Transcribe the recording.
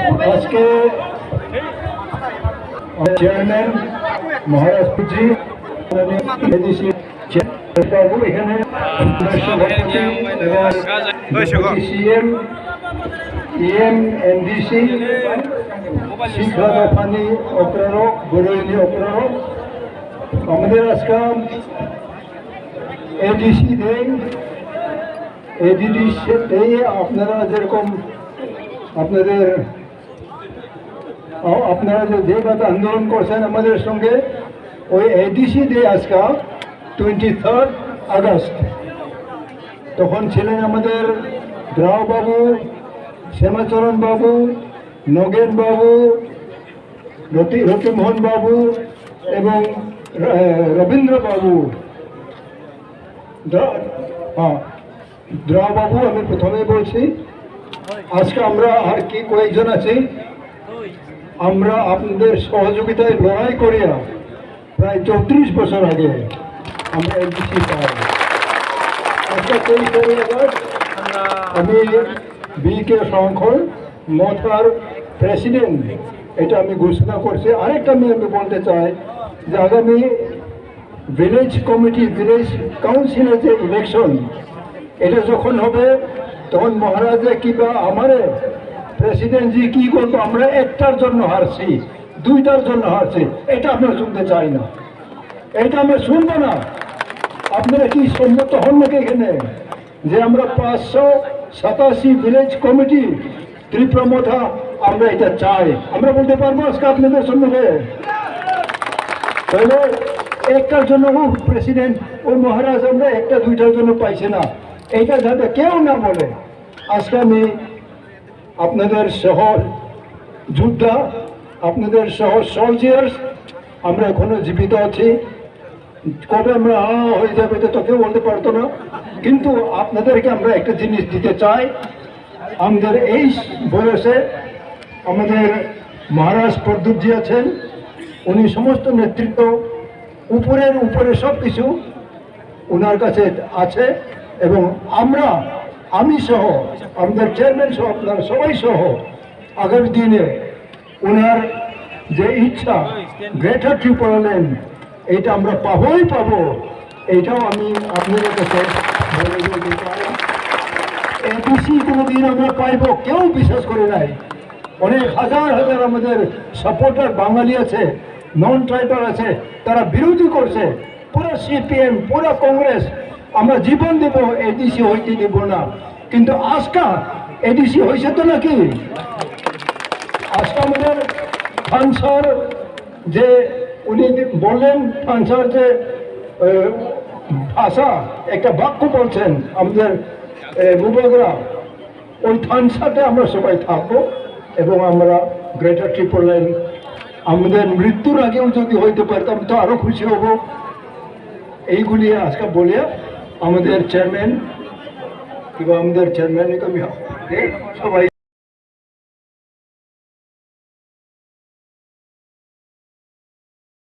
আজকে চেয়ারম্যান মহারাষ্ট্রজি বাবু এখানে CM EM NDC শিখা দফানি অগ্রারক বরৈনি অগ্রারক আমাদের আজকে এডিসি দেন এডিসি দিয়ে আপনারা যেরকম আপনারা যেভাবে আন্দোলন করছেন আমাদের সঙ্গে ওই এডিসি ডে আজকে 23 আগস্ট তখন ছিলেন আমাদের রাও বাবু, শ্যামাচরণ বাবু, নগেন বাবু, রতিমোহন বাবু এবং রবীন্দ্র বাবু। দ্রা বাবু আমি প্রথমে বলছি। আজকে আমরা আর কি কয়েকজন আছি, আমরা আপনাদের সহযোগিতায় লড়াই করিয়া প্রায় 34 বছর আগে আমরা এডিসি পাই। আজকে 23 আগস্ট আমি বিকে শঙ্কর মথার প্রেসিডেন্ট এটা আমি ঘোষণা করছি। আরেকটা আমি বলতে চাই যে আগামী ভিলেজ কমিটি ভিলেজ কাউন্সিলের যে ইলেকশন এটা যখন হবে তখন মহারাজা কিংবা আমারে প্রেসিডেন্টজি কি করবো, আমরা একটার জন্য হারছি, দুইটার জন্য হারছি, এটা আমরা শুনতে চাই না, এটা আমরা শুনবো না। আপনারা কি সম্মত হন নাকি এখানে যে আমরা 587 ভিলেজ কমিটি ত্রিপুরা মথা আমরা এটা চাই? আমরা বলতে পারবো আজকে আপনাদের সম্মুখে? তাহলে একটার জন্য ও প্রেসিডেন্ট ও মহারাজ আমরা একটা দুইটার জন্য পাইছে না, এইটা যাতে কেউ না বলে। আজকে আমি আপনাদের সহ যোদ্ধা, আপনাদের সহ সোলজার্স, আমরা এখনো জীবিত আছি। কবে আমরা হয়ে যাবে তো কেউ বলতে পারতো না, কিন্তু আপনাদেরকে আমরা একটা জিনিস দিতে চাই। আমাদের এই বয়সে আমাদের মহারাজ প্রদ্যুৎজি আছেন, উনি সমস্ত নেতৃত্ব উপরে সব কিছু ওনার কাছে আছে এবং আমি সহ আমাদের চেয়ারম্যান সহ আপনারা সবাই সহ আগামী দিনে ওনার যে ইচ্ছা গ্রেটার ত্রিপুরাল্যান্ড এটা আমরা পাবো, এইটাও আমি আপনাদের কাছে বলে দিতে চাই। এডিসি কোনোদিন আমরা পাইব কেউ বিশ্বাস করে নাই। অনেক হাজার আমাদের সাপোর্টার বাঙালি আছে, নন ট্রাইবাল আছে, তারা বিরোধী করছে। পুরো সিপিএম পুরো কংগ্রেস আমরা জীবন দেব এডিসি হইতে দেব না, কিন্তু আজকা এডিসি হয়েছে তো নাকি? আজকে আমাদের ফানসার যে উনি বললেন, ফানসার যে ভাষা একটা বাক্য বলছেন আমাদের মুবাগরা, ওই ফানসাতে আমরা সবাই থাকবো এবং আমরা গ্রেটার ত্রিপুরাল্যান্ড আমাদের মৃত্যুর আগেও যদি হইতে পারতাম তো আরো খুশি হব। এইগুলি আজকে বলে আমাদের চেয়ারম্যান কিংবা আমাদের চেয়ারম্যান সবাই